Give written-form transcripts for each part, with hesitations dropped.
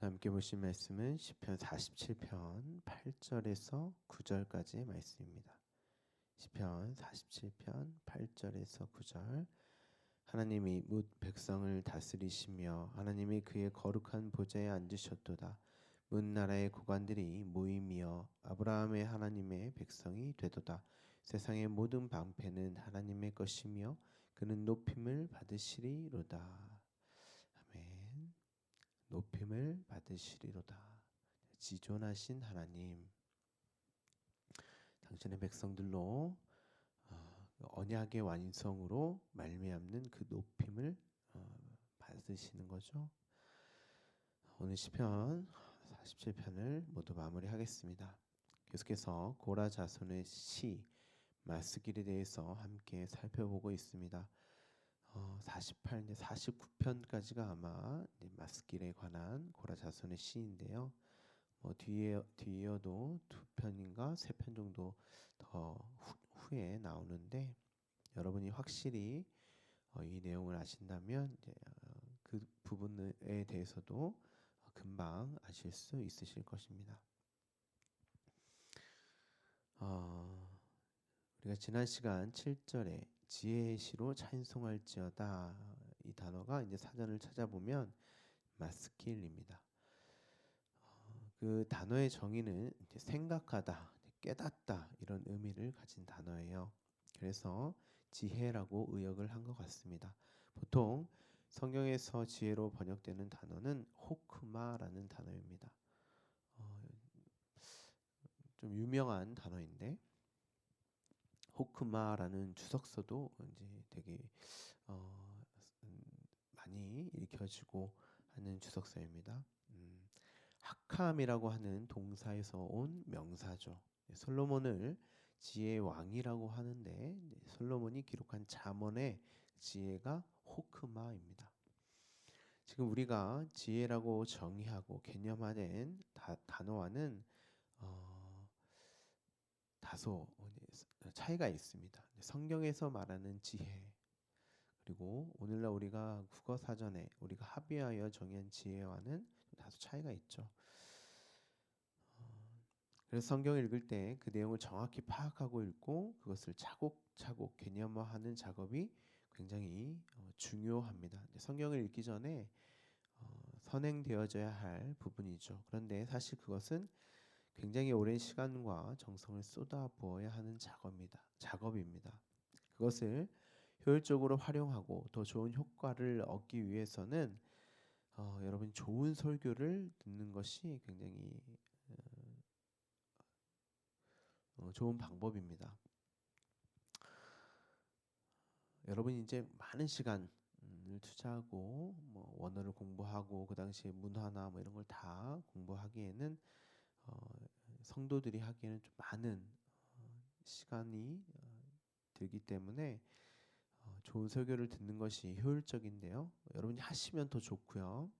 함께 보신 말씀은 시편 47편 8절에서 9절까지의 말씀입니다. 시편 47편 8절에서 9절. 하나님이 뭇 백성을 다스리시며 하나님이 그의 거룩한 보좌에 앉으셨도다. 뭇 나라의 고관들이 모임이여 아브라함의 하나님의 백성이 되도다. 세상의 모든 방패는 하나님의 것이며 그는 높임을 받으시리로다. 아멘. 높임을 받으시리로다. 지존하신 하나님, 당신의 백성들로 언약의 완성으로 말미암는 그 높임을 받으시는 거죠. 오늘 시편 47편을 모두 마무리하겠습니다. 계속해서 고라 자손의 시 마스길에 대해서 함께 살펴보고 있습니다. 48, 49편까지가 아마 마스길에 관한 고라 자손의 시인데요. 뒤에도 두 편인가 세 편 정도 더 후에 나오는데 여러분이 확실히 이 내용을 아신다면 이제 그 부분에 대해서도 금방 아실 수 있으실 것입니다. 우리가 지난 시간 7절에 지혜의 시로 찬송할지어다 이 단어가 이제 사전을 찾아보면 마스킬입니다. 그 단어의 정의는 생각하다, 깨닫다 이런 의미를 가진 단어예요. 그래서 지혜라고 의역을 한 것 같습니다. 보통 성경에서 지혜로 번역되는 단어는 호크마라는 단어입니다. 좀 유명한 단어인데 호크마라는 주석서도 이제 되게 많이 읽혀지고 하는 주석서입니다. 하캄이라고 하는 동사에서 온 명사죠. 솔로몬을 지혜의 왕이라고 하는데 솔로몬이 기록한 잠언의 지혜가 호크마입니다. 지금 우리가 지혜라고 정의하고 개념화된 단어와는 다소 차이가 있습니다. 성경에서 말하는 지혜 그리고 오늘날 우리가 국어사전에 우리가 합의하여 정의한 지혜와는 다소 차이가 있죠. 그래서 성경을 읽을 때 그 내용을 정확히 파악하고 읽고 그것을 차곡차곡 개념화하는 작업이 굉장히 중요합니다. 성경을 읽기 전에 선행되어져야 할 부분이죠. 그런데 사실 그것은 굉장히 오랜 시간과 정성을 쏟아부어야 하는 작업입니다. 그것을 효율적으로 활용하고 더 좋은 효과를 얻기 위해서는 여러분 좋은 설교를 듣는 것이 굉장히 좋은 방법입니다. 여러분이 이제 많은 시간을 투자하고 원어를 공부하고 그 당시에 문화나 이런 걸 다 공부하기에는 성도들이 하기에는 좀 많은 시간이 들기 때문에 좋은 설교를 듣는 것이 효율적인데요. 여러분이 하시면 더 좋고요.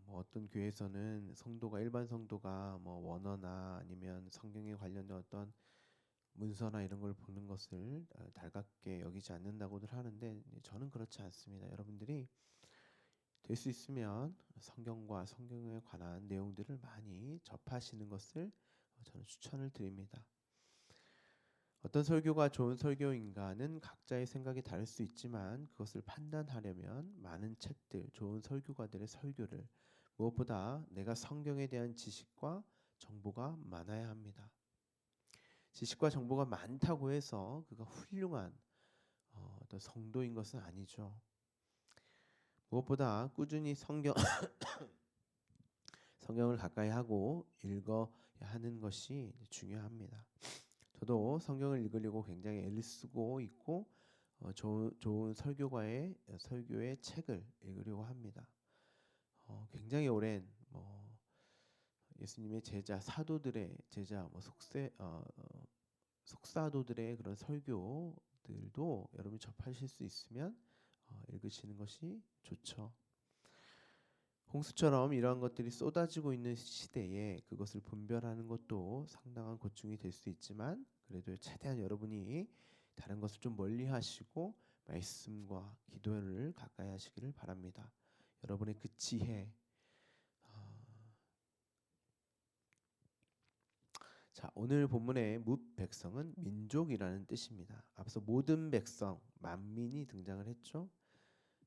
어떤 교회에서는 일반 성도가 원어나 아니면 성경에 관련된 어떤 문서나 이런 걸 보는 것을 달갑게 여기지 않는다고들 하는데 저는 그렇지 않습니다. 여러분들이 될 수 있으면 성경과 성경에 관한 내용들을 많이 접하시는 것을 저는 추천을 드립니다. 어떤 설교가 좋은 설교인가는 각자의 생각이 다를 수 있지만 그것을 판단하려면 많은 책들, 좋은 설교가들의 설교를 무엇보다 내가 성경에 대한 지식과 정보가 많아야 합니다. 지식과 정보가 많다고 해서 그가 훌륭한 어떤 성도인 것은 아니죠. 무엇보다 꾸준히 성경을 가까이 하고 읽어야 하는 것이 중요합니다. 저도 성경을 읽으려고 굉장히 애를 쓰고 있고 좋은 설교의 책을 읽으려고 합니다. 굉장히 오랜 예수님의 제자 사도들의 제자 속사도들의 그런 설교들도 여러분이 접하실 수 있으면 읽으시는 것이 좋죠. 홍수처럼 이러한 것들이 쏟아지고 있는 시대에 그것을 분별하는 것도 상당한 고충이 될 수 있지만 그래도 최대한 여러분이 다른 것을 좀 멀리 하시고 말씀과 기도를 가까이 하시기를 바랍니다. 여러분의 그 지혜. 자, 오늘 본문의 뭇 백성은 민족이라는 뜻입니다. 앞서 모든 백성, 만민이 등장을 했죠.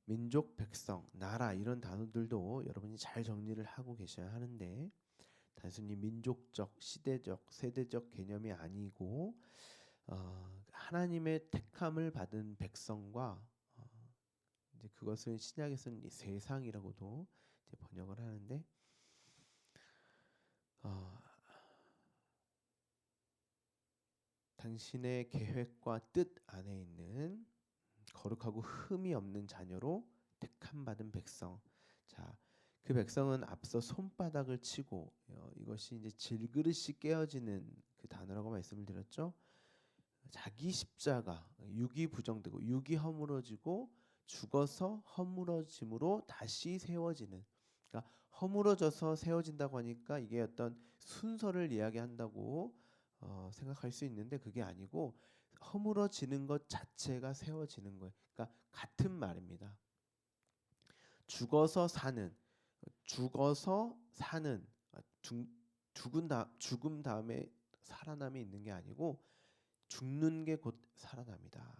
민족, 백성, 나라 이런 단어들도 여러분이 잘 정리를 하고 계셔야 하는데 단순히 민족적, 시대적, 세대적 개념이 아니고 하나님의 택함을 받은 백성과 이제 그것을 신약에서는 이 세상이라고도 이제 번역을 하는데 당신의 계획과 뜻 안에 있는 거룩하고 흠이 없는 자녀로 택함 받은 백성. 자, 그 백성은 앞서 손바닥을 치고 이것이 이제 질그릇이 깨어지는 그 단어라고 말씀을 드렸죠. 자기 십자가, 육이 부정되고 육이 허물어지고 죽어서 허물어짐으로 다시 세워지는. 그러니까 허물어져서 세워진다고 하니까 이게 어떤 순서를 이야기한다고 생각할 수 있는데 그게 아니고 허물어지는 것 자체가 세워지는 거예요. 그러니까 같은 말입니다. 죽어서 사는, 죽어서 사는, 죽음 다음에 살아남이 있는 게 아니고 죽는 게 곧 살아납니다.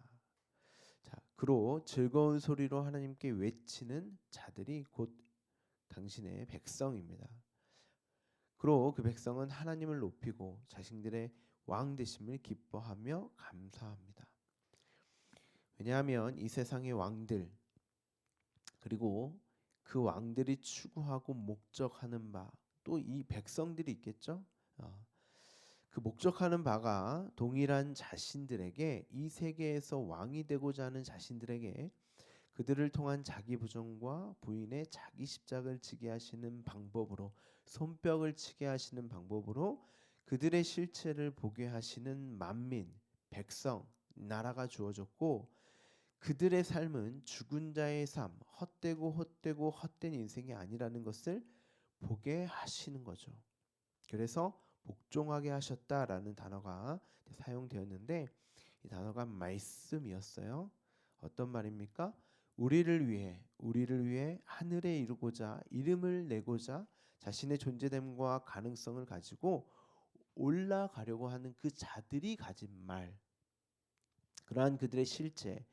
자, 그로 즐거운 소리로 하나님께 외치는 자들이 곧 당신의 백성입니다. 그로 그 백성은 하나님을 높이고 자신들의 왕 되심을 기뻐하며 감사합니다. 왜냐하면 이 세상의 왕들 그리고 그 왕들이 추구하고 목적하는 바 또 이 백성들이 있겠죠. 그 목적하는 바가 동일한 자신들에게 이 세계에서 왕이 되고자 하는 자신들에게 그들을 통한 자기 부정과 부인의 자기 십자가를 지게 하시는 방법으로 손뼉을 치게 하시는 방법으로 그들의 실체를 보게 하시는 만민, 백성, 나라가 주어졌고 그들의 삶은 죽은 자의 삶, 헛되고 헛된 인생이 아니라는 것을 보게 하시는 거죠. 그래서 복종하게 하셨다라는 단어가 사용되었는데 이 단어가 말씀이었어요. 어떤 말입니까? 우리를 위해 하늘에 이르고자 이름을 내고자 자신의 존재됨과 가능성을 가지고 올라가려고 하는 그 자들이 가진 말, 그러한 그들의 실체,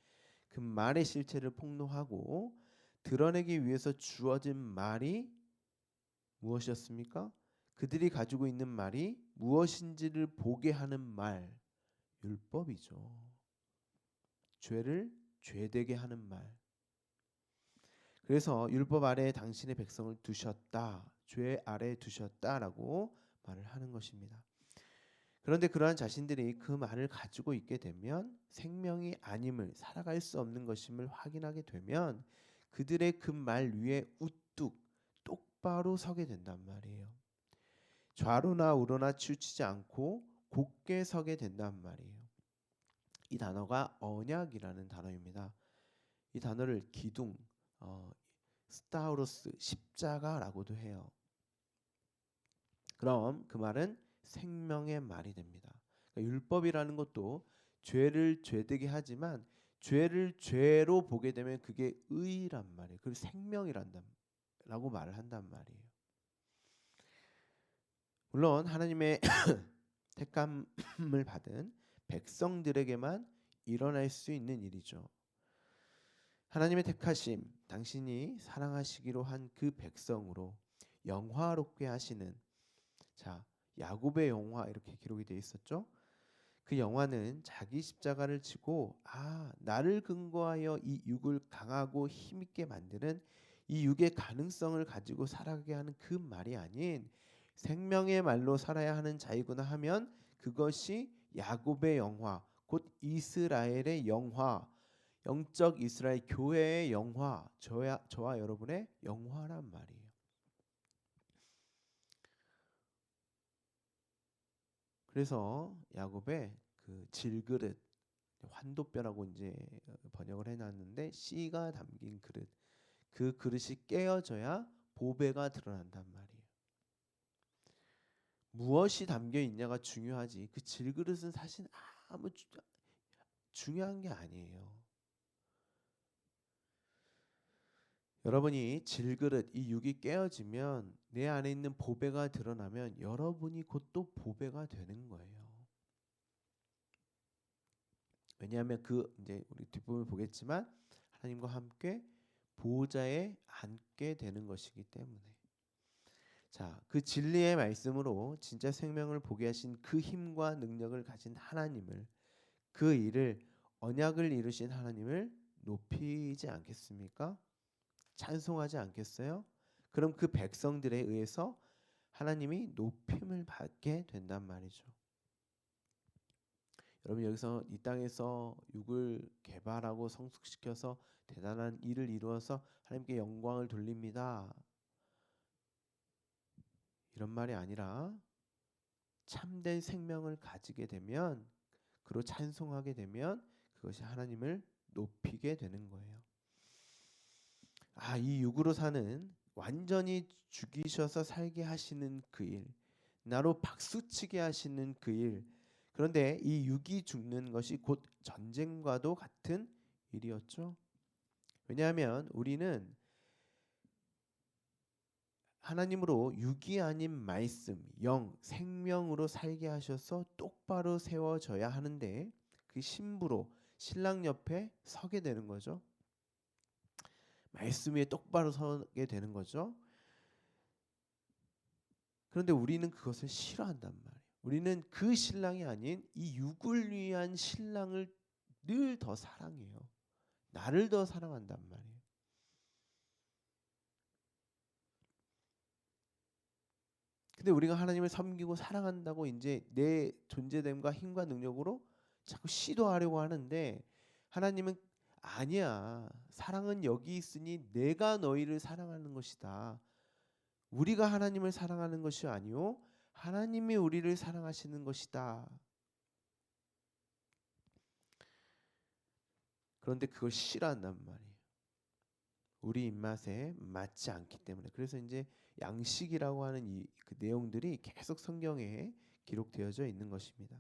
그 말의 실체를 폭로하고 드러내기 위해서 주어진 말이 무엇이었습니까? 그들이 가지고 있는 말이 무엇인지를 보게 하는 말, 율법이죠. 죄를 죄되게 하는 말. 그래서 율법 아래에 당신의 백성을 두셨다. 죄 아래에 두셨다라고 말을 하는 것입니다. 그런데 그러한 자신들이 그 말을 가지고 있게 되면 생명이 아님을 살아갈 수 없는 것임을 확인하게 되면 그들의 그 말 위에 우뚝 똑바로 서게 된단 말이에요. 좌로나 우로나 치우치지 않고 곧게 서게 된단 말이에요. 이 단어가 언약이라는 단어입니다. 이 단어를 기둥, 스타우로스, 십자가라고도 해요. 그럼 그 말은 생명의 말이 됩니다. 그러니까 율법이라는 것도 죄를 죄되게 하지만 죄를 죄로 보게 되면 그게 의란 말이에요. 그리고 생명이란다라고 말을 한단 말이에요. 물론 하나님의 택감을 받은 백성들에게만 일어날 수 있는 일이죠. 하나님의 택하심, 당신이 사랑하시기로 한 그 백성으로 영화롭게 하시는 자, 야곱의 영화 이렇게 기록이 되어 있었죠. 그 영화는 자기 십자가를 지고 나를 근거하여 이 육을 강하고 힘있게 만드는 이 육의 가능성을 가지고 살아가게 하는 그 말이 아닌 생명의 말로 살아야 하는 자이구나 하면 그것이 야곱의 영화, 곧 이스라엘의 영화, 영적 이스라엘 교회의 영화, 저와 여러분의 영화란 말이에요. 그래서 야곱의 그 질그릇, 환도뼈라고 이제 번역을 해놨는데 씨가 담긴 그릇, 그 그릇이 깨어져야 보배가 드러난단 말이에요. 무엇이 담겨 있냐가 중요하지 그 질그릇은 사실 아무 중요한 게 아니에요. 여러분이 질그릇 이 육이 깨어지면 내 안에 있는 보배가 드러나면 여러분이 곧 또 보배가 되는 거예요. 왜냐하면 그 이제 우리 뒷부분 보겠지만 하나님과 함께 보좌에 앉게 되는 것이기 때문에. 자, 그 진리의 말씀으로 진짜 생명을 보게 하신 그 힘과 능력을 가진 하나님을, 그 일을, 언약을 이루신 하나님을 높이지 않겠습니까? 찬송하지 않겠어요? 그럼 그 백성들에 의해서 하나님이 높임을 받게 된단 말이죠. 여러분, 여기서 이 땅에서 육을 개발하고 성숙시켜서 대단한 일을 이루어서 하나님께 영광을 돌립니다, 이런 말이 아니라 참된 생명을 가지게 되면, 그로 찬송하게 되면 그것이 하나님을 높이게 되는 거예요. 이 육으로 사는, 완전히 죽이셔서 살게 하시는 그 일, 나로 박수치게 하시는 그 일. 그런데 이 육이 죽는 것이 곧 전쟁과도 같은 일이었죠. 왜냐하면 우리는 하나님으로 육이 아닌 말씀, 영, 생명으로 살게 하셔서 똑바로 세워져야 하는데, 그 신부로 신랑 옆에 서게 되는 거죠. 말씀 위에 똑바로 서게 되는 거죠. 그런데 우리는 그것을 싫어한단 말이에요. 우리는 그 신랑이 아닌 이 육을 위한 신랑을 늘 더 사랑해요. 나를 더 사랑한단 말이에요. 근데 우리가 하나님을 섬기고 사랑한다고 이제 내 존재됨과 힘과 능력으로 자꾸 시도하려고 하는데, 하나님은 아니야. 사랑은 여기 있으니 내가 너희를 사랑하는 것이다. 우리가 하나님을 사랑하는 것이 아니요, 하나님이 우리를 사랑하시는 것이다. 그런데 그걸 싫어한단 말이에요. 우리 입맛에 맞지 않기 때문에. 그래서 이제 양식이라고 하는 그 내용들이 계속 성경에 기록되어져 있는 것입니다.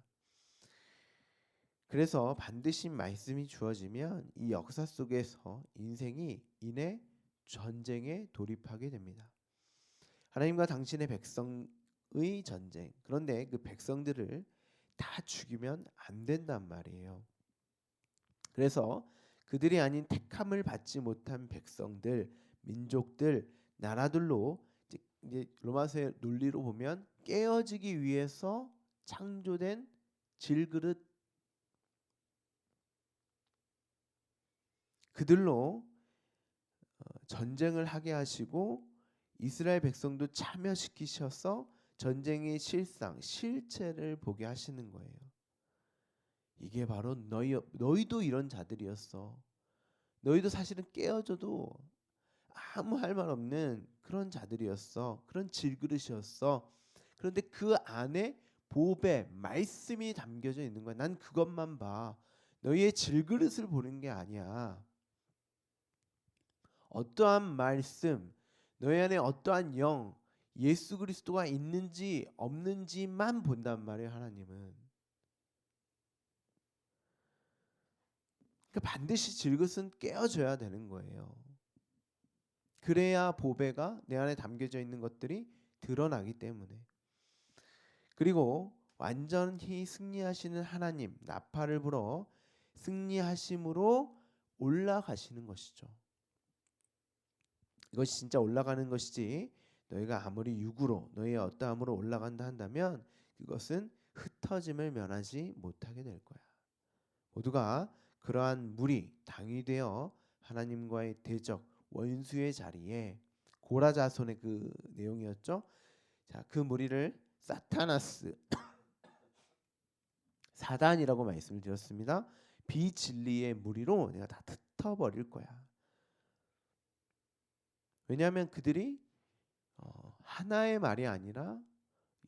그래서 반드시 말씀이 주어지면 이 역사 속에서 인생이 이내 전쟁에 돌입하게 됩니다. 하나님과 당신의 백성의 전쟁. 그런데 그 백성들을 다 죽이면 안 된단 말이에요. 그래서 그들이 아닌 택함을 받지 못한 백성들, 민족들, 나라들로 이제 로마서의 논리로 보면 깨어지기 위해서 창조된 질그릇, 그들로 전쟁을 하게 하시고 이스라엘 백성도 참여시키셔서 전쟁의 실상, 실체를 보게 하시는 거예요. 이게 바로 너희도 이런 자들이었어. 너희도 사실은 깨어져도 아무 할 말 없는 그런 자들이었어. 그런 질그릇이었어. 그런데 그 안에 보배, 말씀이 담겨져 있는 거야. 난 그것만 봐. 너희의 질그릇을 보는 게 아니야. 어떠한 말씀, 너희 안에 어떠한 영, 예수 그리스도가 있는지 없는지만 본단 말이에요, 하나님은. 그러니까 반드시 질그릇은 깨어져야 되는 거예요. 그래야 보배가 내 안에 담겨져 있는 것들이 드러나기 때문에. 그리고 완전히 승리하시는 하나님, 나팔을 불어 승리하심으로 올라가시는 것이죠. 이것이 진짜 올라가는 것이지, 너희가 아무리 육으로, 너희의 어떠함으로 올라간다 한다면 그것은 흩어짐을 면하지 못하게 될 거야. 모두가 그러한 물이 당이 되어 하나님과의 대적, 원수의 자리에, 고라 자손의 그 내용이었죠. 자, 그 무리를 사타나스, 사단이라고 말씀을 드렸습니다. 비진리의 무리로 내가 다 흩어버릴 거야. 왜냐하면 그들이 하나의 말이 아니라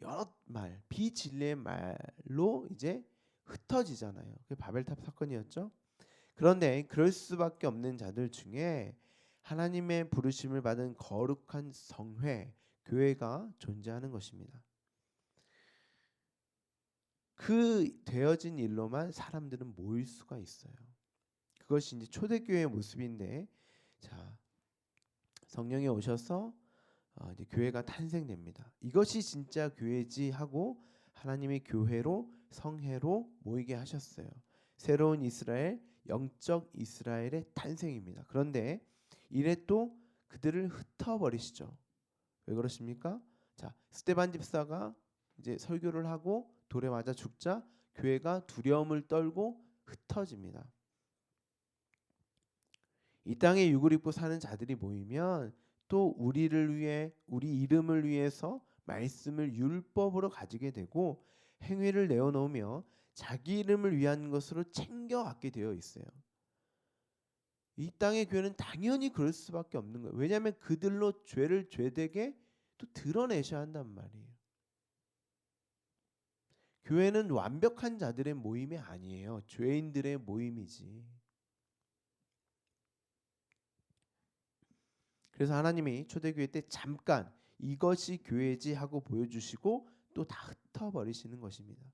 여러 말, 비진리의 말로 이제 흩어지잖아요. 그게 바벨탑 사건이었죠. 그런데 그럴 수밖에 없는 자들 중에 하나님의 부르심을 받은 거룩한 성회, 교회가 존재하는 것입니다. 그 되어진 일로만 사람들은 모일 수가 있어요. 그것이 이제 초대교회의 모습인데, 자, 성령이 오셔서 이제 교회가 탄생됩니다. 이것이 진짜 교회지 하고 하나님의 교회로 성회로 모이게 하셨어요. 새로운 이스라엘, 영적 이스라엘의 탄생입니다. 그런데 이래 또 그들을 흩어버리시죠. 왜 그러십니까? 자, 스데반 집사가 이제 설교를 하고 돌에 맞아 죽자 교회가 두려움을 떨고 흩어집니다. 이 땅에 육을 입고 사는 자들이 모이면 또 우리를 위해 우리 이름을 위해서 말씀을 율법으로 가지게 되고 행위를 내어놓으며 자기 이름을 위한 것으로 챙겨갖게 되어 있어요. 이 땅의 교회는 당연히 그럴 수밖에 없는 거예요. 왜냐하면 그들로 죄를 죄되게 또 드러내셔야 한단 말이에요. 교회는 완벽한 자들의 모임이 아니에요. 죄인들의 모임이지. 그래서 하나님이 초대교회 때 잠깐 이것이 교회지 하고 보여주시고 또 다 흩어버리시는 것입니다.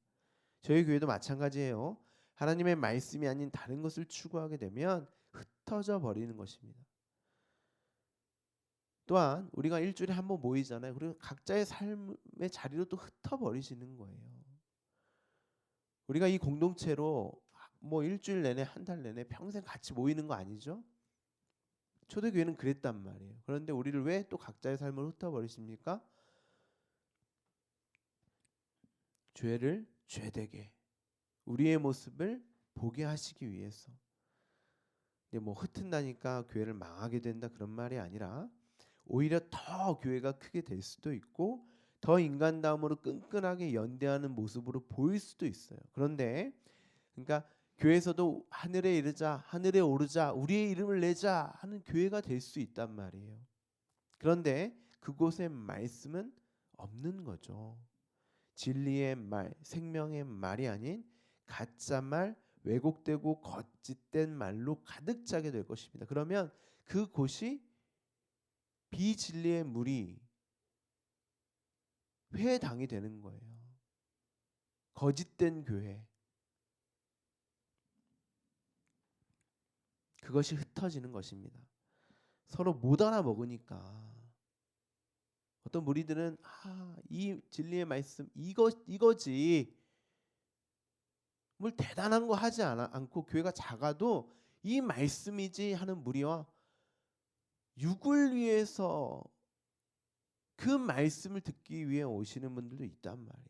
저희 교회도 마찬가지예요. 하나님의 말씀이 아닌 다른 것을 추구하게 되면 흩어져 버리는 것입니다. 또한 우리가 일주일에 한 번 모이잖아요. 그리고 각자의 삶의 자리로 또 흩어버리시는 거예요. 우리가 이 공동체로 뭐 일주일 내내 한 달 내내 평생 같이 모이는 거 아니죠? 초대교회는 그랬단 말이에요. 그런데 우리를 왜 또 각자의 삶을 흩어버리십니까? 죄를 죄되게 우리의 모습을 보게 하시기 위해서. 근데 뭐 흩은다니까 교회를 망하게 된다 그런 말이 아니라 오히려 더 교회가 크게 될 수도 있고 더 인간다움으로 끈끈하게 연대하는 모습으로 보일 수도 있어요. 그런데 그러니까 교회에서도 하늘에 이르자, 하늘에 오르자, 우리의 이름을 내자 하는 교회가 될 수 있단 말이에요. 그런데 그곳에 말씀은 없는 거죠. 진리의 말, 생명의 말이 아닌 가짜 말, 왜곡되고 거짓된 말로 가득 차게 될 것입니다. 그러면 그곳이 비진리의 물이 회당이 되는 거예요. 거짓된 교회. 그것이 흩어지는 것입니다. 서로 못 알아먹으니까 어떤 무리들은 이 진리의 말씀 이거지 뭘 대단한 거 하지 않고 교회가 작아도 이 말씀이지 하는 무리와 육을 위해서 그 말씀을 듣기 위해 오시는 분들도 있단 말이에요.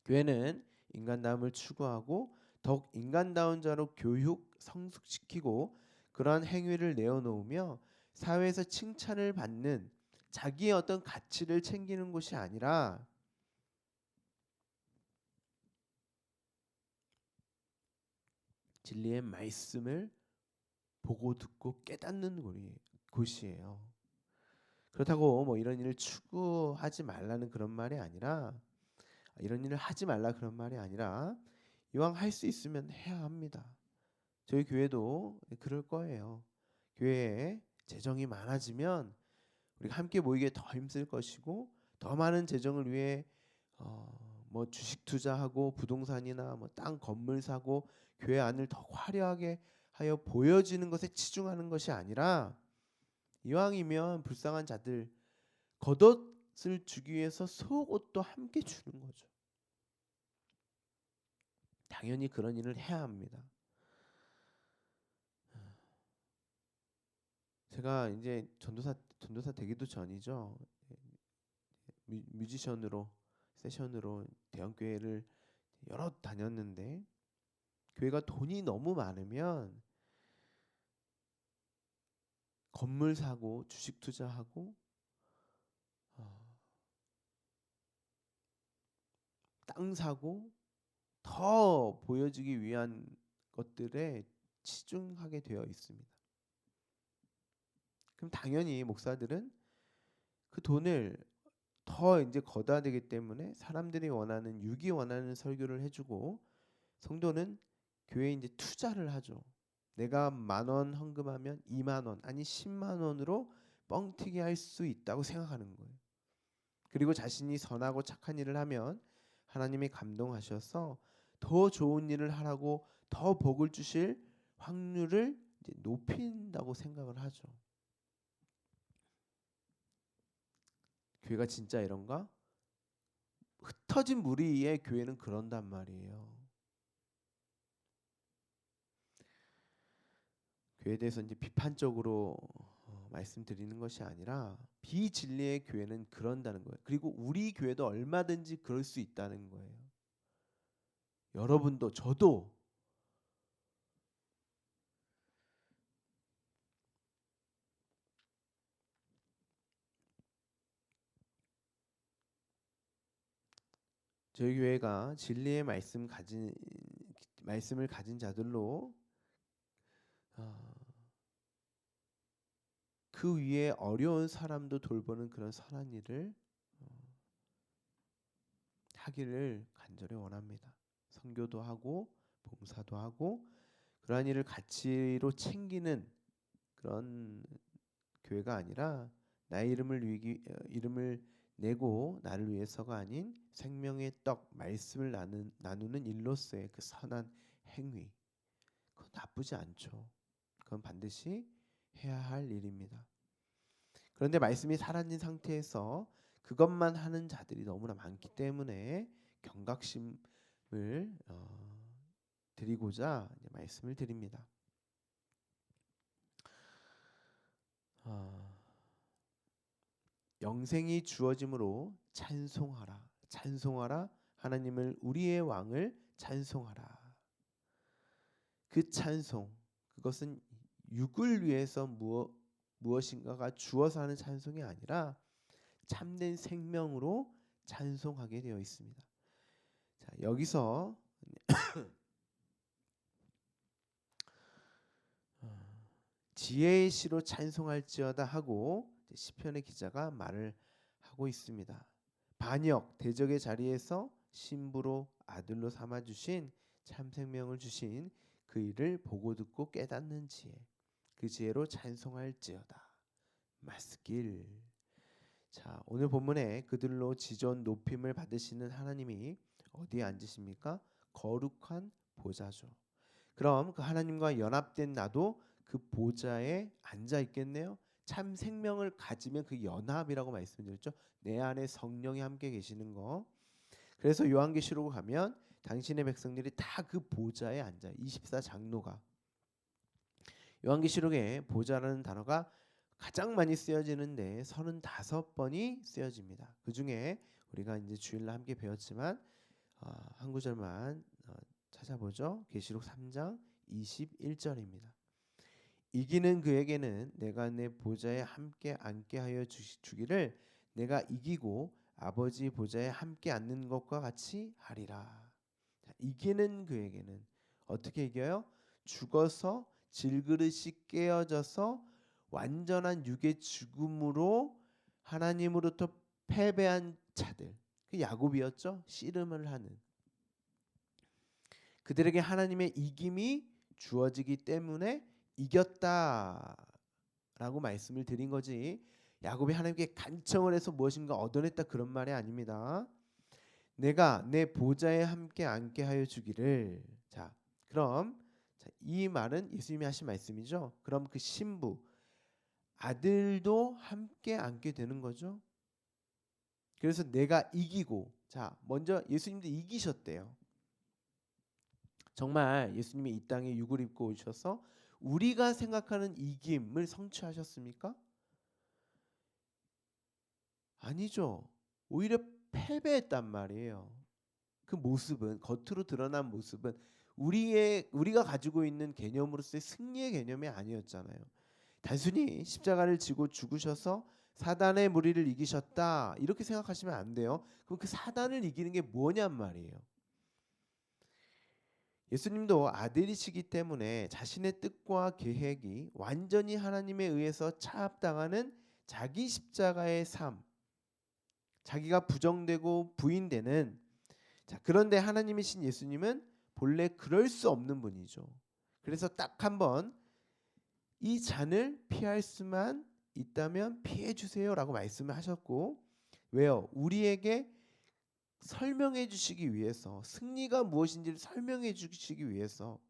교회는 인간다움을 추구하고 더욱 인간다운 자로 교육, 성숙시키고 그러한 행위를 내어놓으며 사회에서 칭찬을 받는 자기의 어떤 가치를 챙기는 곳이 아니라 진리의 말씀을 보고 듣고 깨닫는 곳이에요. 그렇다고 뭐 이런 일을 추구하지 말라는 그런 말이 아니라 이런 일을 하지 말라 그런 말이 아니라 이왕 할 수 있으면 해야 합니다. 저희 교회도 그럴 거예요. 교회에 재정이 많아지면 우리가 함께 모이기에 더 힘쓸 것이고 더 많은 재정을 위해 뭐 주식 투자하고 부동산이나 뭐 땅 건물 사고 교회 안을 더 화려하게 하여 보여지는 것에 치중하는 것이 아니라 이왕이면 불쌍한 자들 겉옷을 주기 위해서 속옷도 함께 주는 거죠. 당연히 그런 일을 해야 합니다. 제가 이제 전도사 되기도 전이죠. 뮤지션으로 세션으로 대형 교회를 여러 다녔는데 교회가 돈이 너무 많으면 건물 사고 주식 투자하고 땅 사고 더 보여지기 위한 것들에 치중하게 되어 있습니다. 그럼 당연히 목사들은 그 돈을 더 이제 걷어야 되기 때문에 사람들이 원하는 육이 원하는 설교를 해주고 성도는 교회에 이제 투자를 하죠. 내가 10,000원 헌금하면 20,000원 아니 100,000원으로 뻥튀기 할 수 있다고 생각하는 거예요. 그리고 자신이 선하고 착한 일을 하면 하나님이 감동하셔서 더 좋은 일을 하라고 더 복을 주실 확률을 이제 높인다고 생각을 하죠. 교회가 진짜 이런가? 흩어진 무리의 교회는 그런단 말이에요. 교회에 대해서 이제 비판적으로 말씀드리는 것이 아니라 비진리의 교회는 그런다는 거예요. 그리고 우리 교회도 얼마든지 그럴 수 있다는 거예요. 여러분도 저도 저희 교회가 진리의 말씀을 가진 자들로 그 위에 어려운 사람도 돌보는 그런 선한 일을 하기를 간절히 원합니다. 선교도 하고 봉사도 하고 그러한 일을 가치로 챙기는 그런 교회가 아니라 나의 이름을 내고 나를 위해서가 아닌 생명의 떡 말씀을 나누는 일로서의 그 선한 행위, 그건 나쁘지 않죠. 그건 반드시 해야 할 일입니다. 그런데 말씀이 사라진 상태에서 그것만 하는 자들이 너무나 많기 때문에 경각심을 드리고자 말씀을 드립니다. 영생이 주어짐으로 찬송하라. 찬송하라. 하나님을 우리의 왕을 찬송하라. 그 찬송, 그것은 육을 위해서 무엇인가가 주어서 하는 찬송이 아니라 참된 생명으로 찬송하게 되어 있습니다. 자, 여기서 지혜의 시로 찬송할지어다 하고 시편의 기자가 말을 하고 있습니다. 반역 대적의 자리에서 신부로 아들로 삼아 주신 참 생명을 주신 그 일을 보고 듣고 깨닫는 지혜, 그 지혜로 찬송할지어다. 마스길. 자, 오늘 본문에 그들로 지존 높임을 받으시는 하나님이 어디에 앉으십니까? 거룩한 보좌죠. 그럼 그 하나님과 연합된 나도 그 보좌에 앉아 있겠네요. 참 생명을 가지면 그 연합이라고 말씀드렸죠. 내 안에 성령이 함께 계시는 거. 그래서 요한계시록 가면 당신의 백성들이 다 그 보좌에 앉아요. 24장로가. 요한계시록에 보좌라는 단어가 가장 많이 쓰여지는데 35번이 쓰여집니다. 그 중에 우리가 이제 주일날 함께 배웠지만 한 구절만 찾아보죠. 계시록 3장 21절입니다. 이기는 그에게는 내가 내 보좌에 함께 앉게 하여 주기를 내가 이기고 아버지 보좌에 함께 앉는 것과 같이 하리라. 자, 이기는 그에게는 어떻게 이겨요? 죽어서 질그릇이 깨어져서 완전한 육의 죽음으로 하나님으로부터 패배한 자들, 그 야곱이었죠. 씨름을 하는 그들에게 하나님의 이김이 주어지기 때문에 이겼다라고 말씀을 드린 거지, 야곱이 하나님께 간청을 해서 무엇인가 얻어냈다 그런 말이 아닙니다. 내가 내 보좌에 함께 앉게 하여 주기를. 자, 그럼 이 말은 예수님이 하신 말씀이죠. 그럼 그 신부 아들도 함께 앉게 되는 거죠. 그래서 내가 이기고, 자, 먼저 예수님도 이기셨대요. 정말 예수님이 이 땅에 육을 입고 오셔서 우리가 생각하는 이김을 성취하셨습니까? 아니죠. 오히려 패배했단 말이에요. 그 모습은, 겉으로 드러난 모습은 우리가 가지고 있는 개념으로서의 승리의 개념이 아니었잖아요. 단순히 십자가를 지고 죽으셔서 사단의 무리를 이기셨다 이렇게 생각하시면 안 돼요. 그럼 그 사단을 이기는 게 뭐냔 말이에요. 예수님도 아들이시기 때문에 자신의 뜻과 계획이 완전히 하나님에 의해서 차압당하는 자기 십자가의 삶, 자기가 부정되고 부인되는, 자, 그런데 하나님이신 예수님은 본래 그럴 수 없는 분이죠. 그래서 딱 한번 이 잔을 피할 수만 있다면 피해 주세요라고 말씀을 하셨고, 왜요? 우리에게 설명해 주시기 위해서, 승리가 무엇인지를 설명해 주시기 위해서,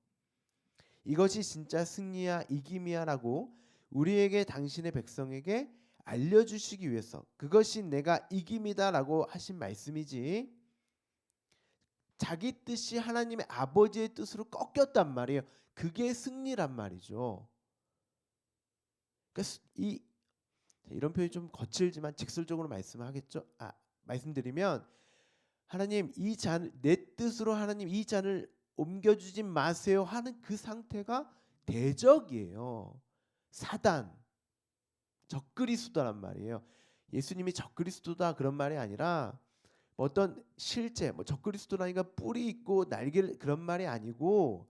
이것이 진짜 승리야 이김이야라고 우리에게, 당신의 백성에게 알려주시기 위해서 그것이 내가 이김이다라고 하신 말씀이지 자기 뜻이 하나님의 아버지의 뜻으로 꺾였단 말이에요. 그게 승리란 말이죠. 그러니까 이런 표현이 좀 거칠지만 직설적으로 말씀하겠죠. 말씀드리면 하나님 이 잔 내 뜻으로 하나님 이 잔을 옮겨주지 마세요 하는 그 상태가 대적이에요. 사단, 적그리스도란 말이에요. 예수님이 적그리스도다 그런 말이 아니라 어떤 실제 적그리스도라니까 뿔이 있고 날개를 그런 말이 아니고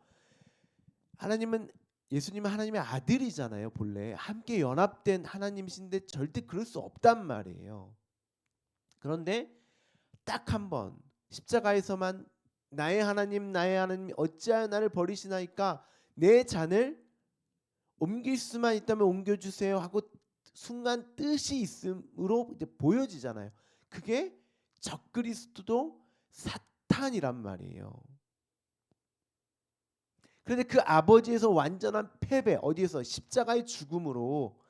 예수님은 하나님의 아들이잖아요. 본래 함께 연합된 하나님이신데 절대 그럴 수 없단 말이에요. 그런데 딱 한 번 십자가에서만 나의 하나님 어찌하여 나를 버리시나이까 내 잔을 옮길 수만 있다면 옮겨주세요 하고 순간 뜻이 있음으로 이제 보여지잖아요. 그게 적그리스도도 사탄이란 말이에요. 그런데 그 아버지에서 완전한 패배 어디에서 십자가의 죽음으로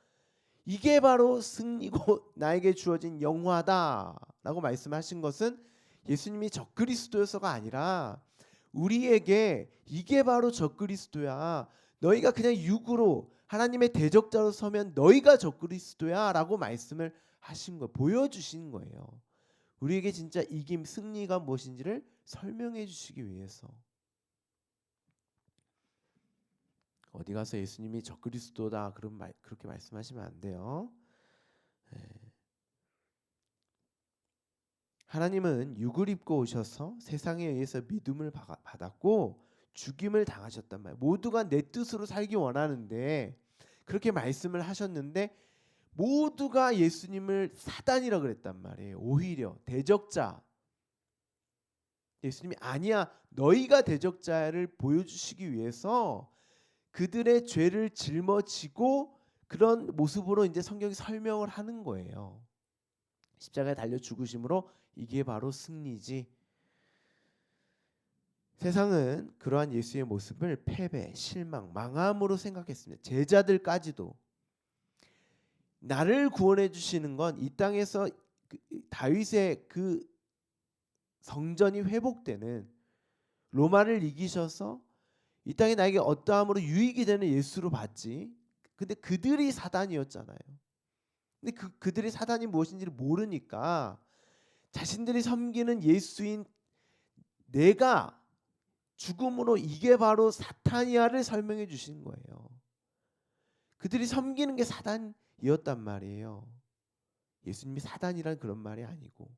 이게 바로 승리고 나에게 주어진 영화다라고 말씀하신 것은 예수님이 적그리스도여서가 아니라 우리에게 이게 바로 적그리스도야. 너희가 그냥 육으로 하나님의 대적자로 서면 너희가 적그리스도야라고 말씀을 하신 거 보여주신 거예요. 우리에게 진짜 이김 승리가 무엇인지를 설명해 주시기 위해서. 어디 가서 예수님이 적그리스도다 그렇게 말씀하시면 안 돼요. 하나님은 육을 입고 오셔서 세상에 의해서 믿음을 받았고 죽임을 당하셨단 말이에요. 모두가 내 뜻으로 살기 원하는데 그렇게 말씀을 하셨는데 모두가 예수님을 사단이라 그랬단 말이에요. 오히려 대적자. 예수님이 아니야 너희가 대적자를 보여주시기 위해서 그들의 죄를 짊어지고 그런 모습으로 이제 성경이 설명을 하는 거예요. 십자가에 달려 죽으심으로 이게 바로 승리지. 세상은 그러한 예수의 모습을 패배, 실망, 망함으로 생각했습니다. 제자들까지도. 나를 구원해 주시는 건 이 땅에서 다윗의 그 성전이 회복되는 로마를 이기셔서 이 땅에 나에게 어떠함으로 유익이 되는 예수로 봤지. 근데 그들이 사단이었잖아요. 근데 그들이 사단이 무엇인지를 모르니까 자신들이 섬기는 예수인 내가 죽음으로 이게 바로 사탄이야를 설명해 주신 거예요. 그들이 섬기는 게 사단이었단 말이에요. 예수님이 사단이란 그런 말이 아니고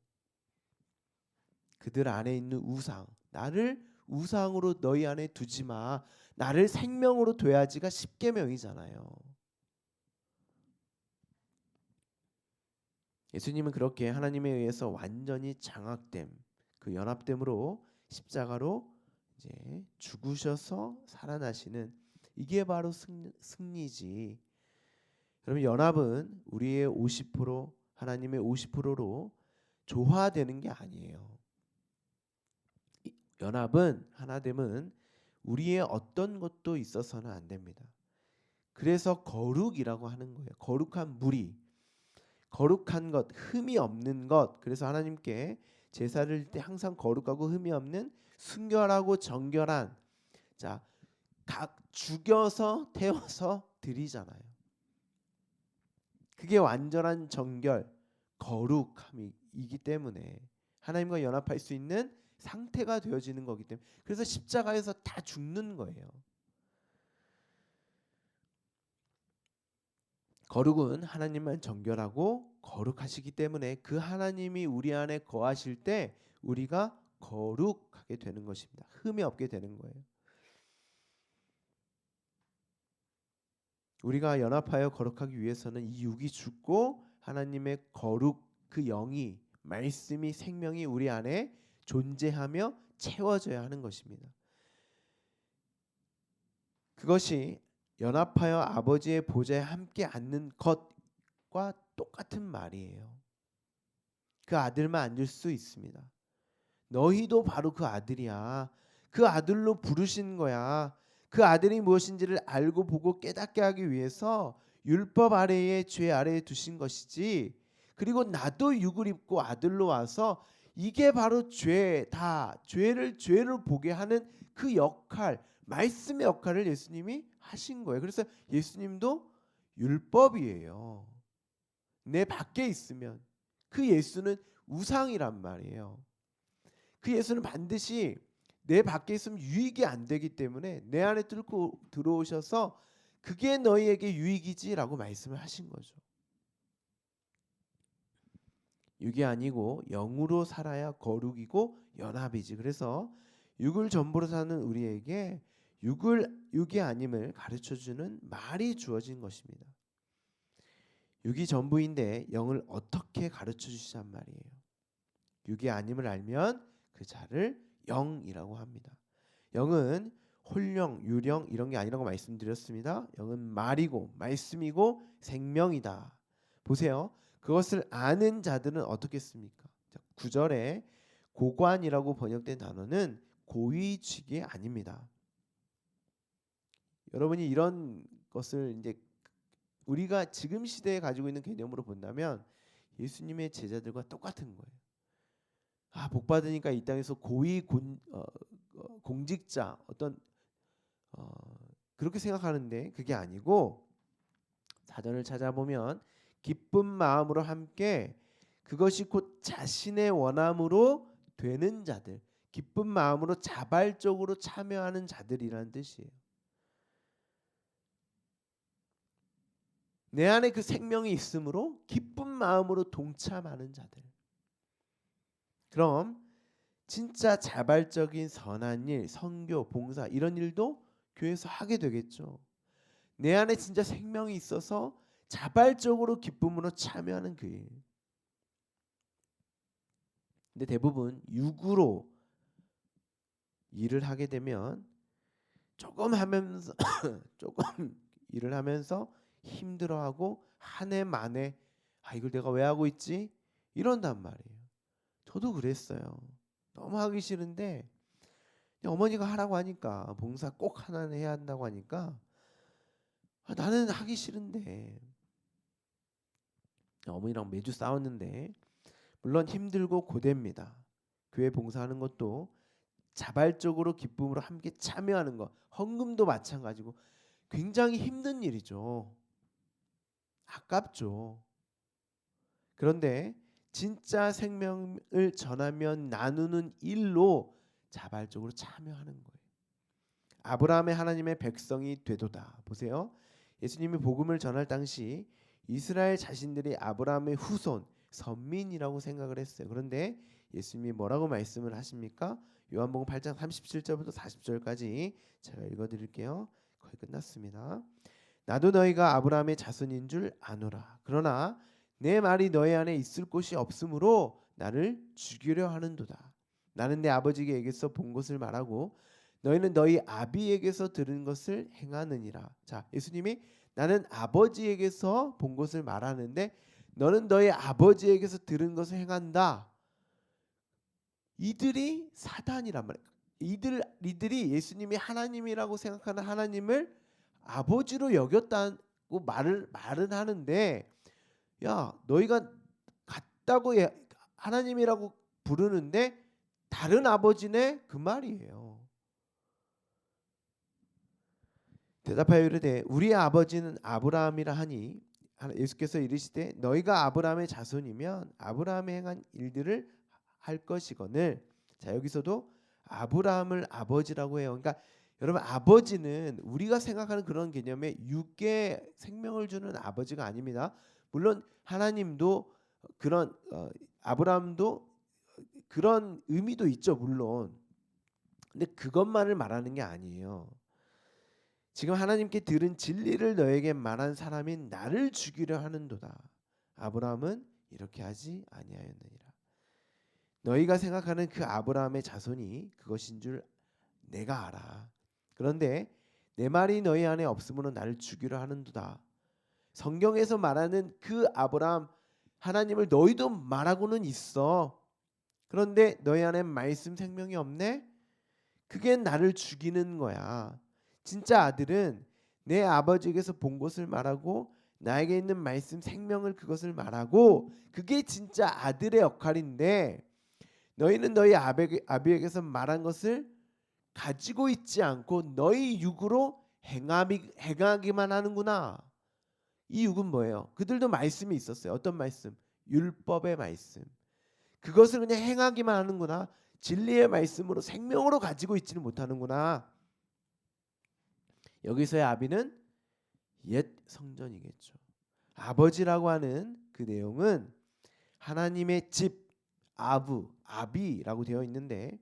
그들 안에 있는 우상, 나를 우상으로 너희 안에 두지 마. 나를 생명으로 둬야지가 십계명이잖아요. 예수님은 그렇게 하나님에 의해서 완전히 장악됨, 그 연합됨으로 십자가로 이제 죽으셔서 살아나시는 이게 바로 승리지. 여러분 연합은 우리의 50% 하나님의 50%로 조화되는 게 아니에요. 연합은 하나됨은 우리의 어떤 것도 있어서는 안 됩니다. 그래서 거룩이라고 하는 거예요. 거룩한 무리, 거룩한 것, 흠이 없는 것. 그래서 하나님께 제사를 드릴 때 항상 거룩하고 흠이 없는 순결하고 정결한 각 죽여서 태워서 드리잖아요. 그게 완전한 정결, 거룩함이기 때문에 하나님과 연합할 수 있는 상태가 되어지는 거기 때문에 그래서 십자가에서 다 죽는 거예요. 거룩은 하나님만 정결하고 거룩하시기 때문에 그 하나님이 우리 안에 거하실 때 우리가 거룩하게 되는 것입니다. 흠이 없게 되는 거예요. 우리가 연합하여 거룩하기 위해서는 이 육이 죽고 하나님의 거룩 그 영이 말씀이 생명이 우리 안에 존재하며 채워져야 하는 것입니다. 그것이 연합하여 아버지의 보좌에 함께 앉는 것과 똑같은 말이에요. 그 아들만 앉을 수 있습니다. 너희도 바로 그 아들이야. 그 아들로 부르신 거야. 그 아들이 무엇인지를 알고 보고 깨닫게 하기 위해서 율법 아래에 죄 아래에 두신 것이지. 그리고 나도 육을 입고 아들로 와서 이게 바로 죄를 보게 하는 그 역할, 말씀의 역할을 예수님이 하신 거예요. 그래서 예수님도 율법이에요. 내 밖에 있으면 그 예수는 우상이란 말이에요. 그 예수는 반드시 내 밖에 있으면 유익이 안 되기 때문에 내 안에 뚫고 들어오셔서 그게 너희에게 유익이지라고 말씀을 하신 거죠. 육이 아니고 영으로 살아야 거룩이고 연합이지. 그래서 육을 전부로 사는 우리에게 육이 아님을 가르쳐주는 말이 주어진 것입니다. 육이 전부인데 영을 어떻게 가르쳐 주시란 말이에요. 육이 아님을 알면 그 자를 영이라고 합니다. 영은 홀령, 유령 이런 게 아니라고 말씀드렸습니다. 영은 말이고 말씀이고 생명이다. 보세요. 그것을 아는 자들은 어떻겠습니까? 9절에 고관이라고 번역된 단어는 고위직이 아닙니다. 여러분이 이런 것을 이제 우리가 지금 시대에 가지고 있는 개념으로 본다면 예수님의 제자들과 똑같은 거예요. 복 받으니까 이 땅에서 공직자 어떤 그렇게 생각하는데 그게 아니고 사전을 찾아보면 기쁜 마음으로 함께 그것이 곧 자신의 원함으로 되는 자들, 기쁜 마음으로 자발적으로 참여하는 자들이라는 뜻이에요. 내 안에 그 생명이 있으므로 기쁜 마음으로 동참하는 자들. 그럼 진짜 자발적인 선한 일, 선교, 봉사 이런 일도 교회에서 하게 되겠죠. 내 안에 진짜 생명이 있어서 자발적으로 기쁨으로 참여하는 그 일. 근데 대부분 육으로 일을 하게 되면 조금 하면서 조금 일을 하면서 힘들어하고 한 해 만에 이걸 내가 왜 하고 있지? 이런단 말이에요. 저도 그랬어요. 너무 하기 싫은데 어머니가 하라고 하니까 봉사 꼭 하나는 해야 한다고 하니까 나는 하기 싫은데 어머니랑 매주 싸웠는데 물론 힘들고 고됩니다. 교회 봉사하는 것도 자발적으로 기쁨으로 함께 참여하는 것, 헌금도 마찬가지고 굉장히 힘든 일이죠. 아깝죠. 그런데 진짜 생명을 전하면 나누는 일로 자발적으로 참여하는 거예요. 아브라함의 하나님의 백성이 되도다. 보세요. 예수님이 복음을 전할 당시 이스라엘 자신들이 아브라함의 후손, 선민이라고 생각을 했어요. 그런데 예수님이 뭐라고 말씀을 하십니까? 요한복음 8장 37절부터 40절까지 제가 읽어드릴게요. 거의 끝났습니다. 나도 너희가 아브라함의 자손인 줄 아노라. 그러나 내 말이 너희 안에 있을 곳이 없으므로 나를 죽이려 하는도다. 나는 내 아버지에게서 본 것을 말하고 너희는 너희 아비에게서 들은 것을 행하느니라. 자, 예수님이 나는 아버지에게서 본 것을 말하는데 너는 너희 아버지에게서 들은 것을 행한다. 이들이 사단이란 말이에요. 이들이 예수님이 하나님이라고 생각하는 하나님을 아버지로 여겼다고 말은 하는데 야 너희가 같다고 하나님이라고 부르는데 다른 아버지네 그 말이에요. 대답하여 이르되 우리 아버지는 아브라함이라 하니 예수께서 이르시되 너희가 아브라함의 자손이면 아브라함이 행한 일들을 할 것이거늘. 자 여기서도 아브라함을 아버지라고 해요. 그러니까 여러분 아버지는 우리가 생각하는 그런 개념의 육의 생명을 주는 아버지가 아닙니다. 물론 하나님도 그런 아브라함도 그런 의미도 있죠 물론. 근데 그것만을 말하는 게 아니에요. 지금 하나님께 들은 진리를 너에게 말한 사람이 나를 죽이려 하는도다. 아브라함은 이렇게 하지 아니하였느니라. 너희가 생각하는 그 아브라함의 자손이 그것인 줄 내가 알아. 그런데 내 말이 너희 안에 없으므로 나를 죽이려 하는도다. 성경에서 말하는 그 아브라함 하나님을 너희도 말하고는 있어. 그런데 너희 안에 말씀 생명이 없네? 그게 나를 죽이는 거야. 진짜 아들은 내 아버지에게서 본 것을 말하고 나에게 있는 말씀 생명을 그것을 말하고 그게 진짜 아들의 역할인데 너희는 너희 아비에게서 말한 것을 가지고 있지 않고 너희 육으로 행하기만 하는구나. 이 육은 뭐예요? 그들도 말씀이 있었어요. 어떤 말씀? 율법의 말씀. 그것을 그냥 행하기만 하는구나. 진리의 말씀으로 생명으로 가지고 있지는 못하는구나. 여기서의 아비는 옛 성전이겠죠. 아버지라고 하는 그 내용은 하나님의 집, 아비라고 되어 있는데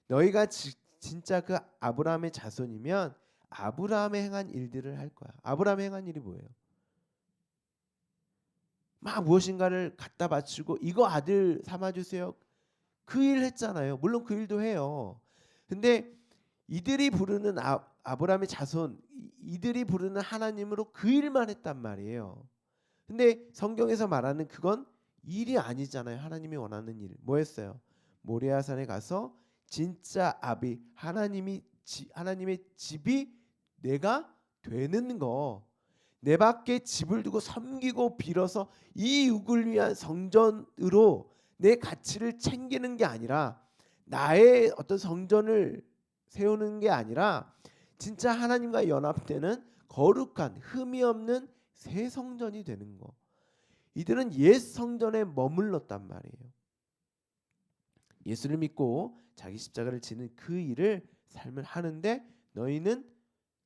너희가 진짜 그 아브라함의 자손이면 아브라함의 행한 일들을 할 거야. 아브라함의 행한 일이 뭐예요? 막 무엇인가를 갖다 바치고 이거 아들 삼아주세요. 그 일 했잖아요. 물론 그 일도 해요. 근데 이들이 부르는 아브라함의 자손, 이들이 부르는 하나님으로 그 일만 했단 말이에요. 근데 성경에서 말하는 그건 일이 아니잖아요. 하나님이 원하는 일. 뭐였어요? 모리아산에 가서 진짜 하나님의 집이 내가 되는 거. 내 밖에 집을 두고 섬기고 빌어서 이 육을 위한 성전으로 내 가치를 챙기는 게 아니라 나의 어떤 성전을 세우는 게 아니라 진짜 하나님과 연합되는 거룩한 흠이 없는 새 성전이 되는 거. 이들은 옛 성전에 머물렀단 말이에요. 예수를 믿고 자기 십자가를 지는 그 일을 삶을 하는데 너희는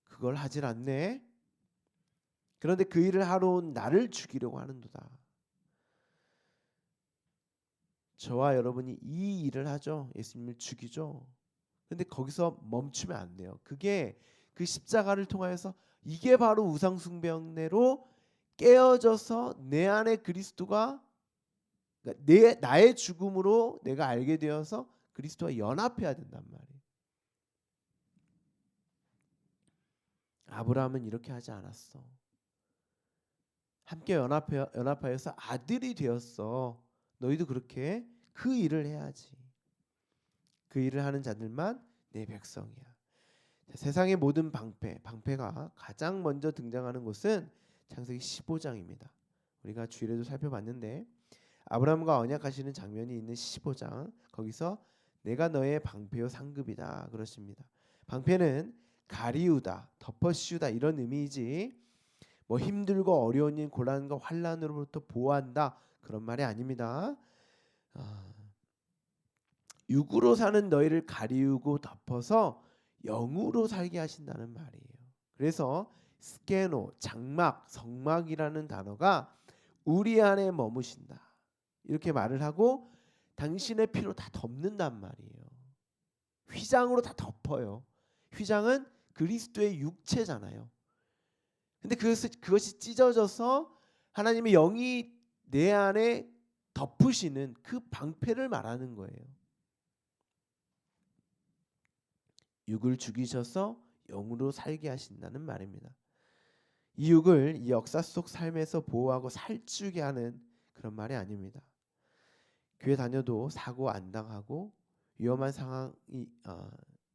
그걸 하질 않네. 그런데 그 일을 하러 온 나를 죽이려고 하는도다. 저와 여러분이 이 일을 하죠. 예수님을 죽이죠. 근데 거기서 멈추면 안 돼요. 그게 그 십자가를 통하여서 이게 바로 우상숭배로 깨어져서 내 안에 그리스도가 그러니까 나의 죽음으로 내가 알게 되어서 그리스도와 연합해야 된단 말이에요. 아브라함은 이렇게 하지 않았어. 함께 연합하여서 아들이 되었어. 너희도 그렇게 그 일을 해야지. 그 일을 하는 자들만 내 백성이야. 세상의 모든 방패가 가장 먼저 등장하는 곳은 창세기 15장입니다. 우리가 주일에도 살펴봤는데 아브라함과 언약하시는 장면이 있는 15장 거기서 내가 너의 방패요 상급이다 그러십니다. 방패는 가리우다, 덮어씌우다 이런 의미이지 뭐 힘들고 어려운 일, 곤란과 환난으로부터 보호한다 그런 말이 아닙니다. 육으로 사는 너희를 가리우고 덮어서 영으로 살게 하신다는 말이에요. 그래서 스케노, 장막, 성막이라는 단어가 우리 안에 머무신다. 이렇게 말을 하고 당신의 피로 다 덮는단 말이에요. 휘장으로 다 덮어요. 휘장은 그리스도의 육체잖아요. 근데 그것이 찢어져서 하나님의 영이 내 안에 덮으시는 그 방패를 말하는 거예요. 육을 죽이셔서 영으로 살게 하신다는 말입니다. 이 육을 이 역사 속 삶에서 보호하고 살찌게 하는 그런 말이 아닙니다. 교회 다녀도 사고 안 당하고 위험한 상황이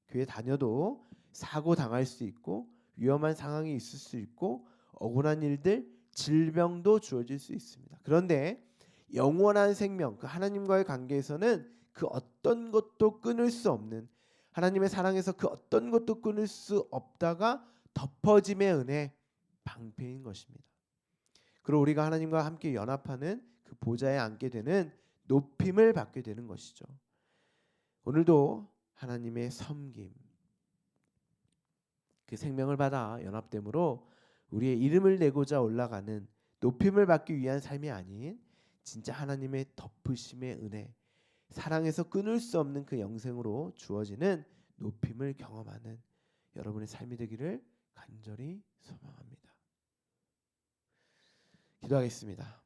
교회 다녀도 사고 당할 수 있고 위험한 상황이 있을 수 있고 억울한 일들, 질병도 주어질 수 있습니다. 그런데 영원한 생명, 그 하나님과의 관계에서는 그 어떤 것도 끊을 수 없는 하나님의 사랑에서 그 어떤 것도 끊을 수 없다가 덮어짐의 은혜, 방패인 것입니다. 그리고 우리가 하나님과 함께 연합하는 그 보좌에 앉게 되는 높임을 받게 되는 것이죠. 오늘도 하나님의 섬김, 그 생명을 받아 연합됨으로 우리의 이름을 내고자 올라가는 높임을 받기 위한 삶이 아닌 진짜 하나님의 덮으심의 은혜, 사랑에서 끊을 수 없는 그 영생으로 주어지는 높임을 경험하는 여러분의 삶이 되기를 간절히 소망합니다. 기도하겠습니다.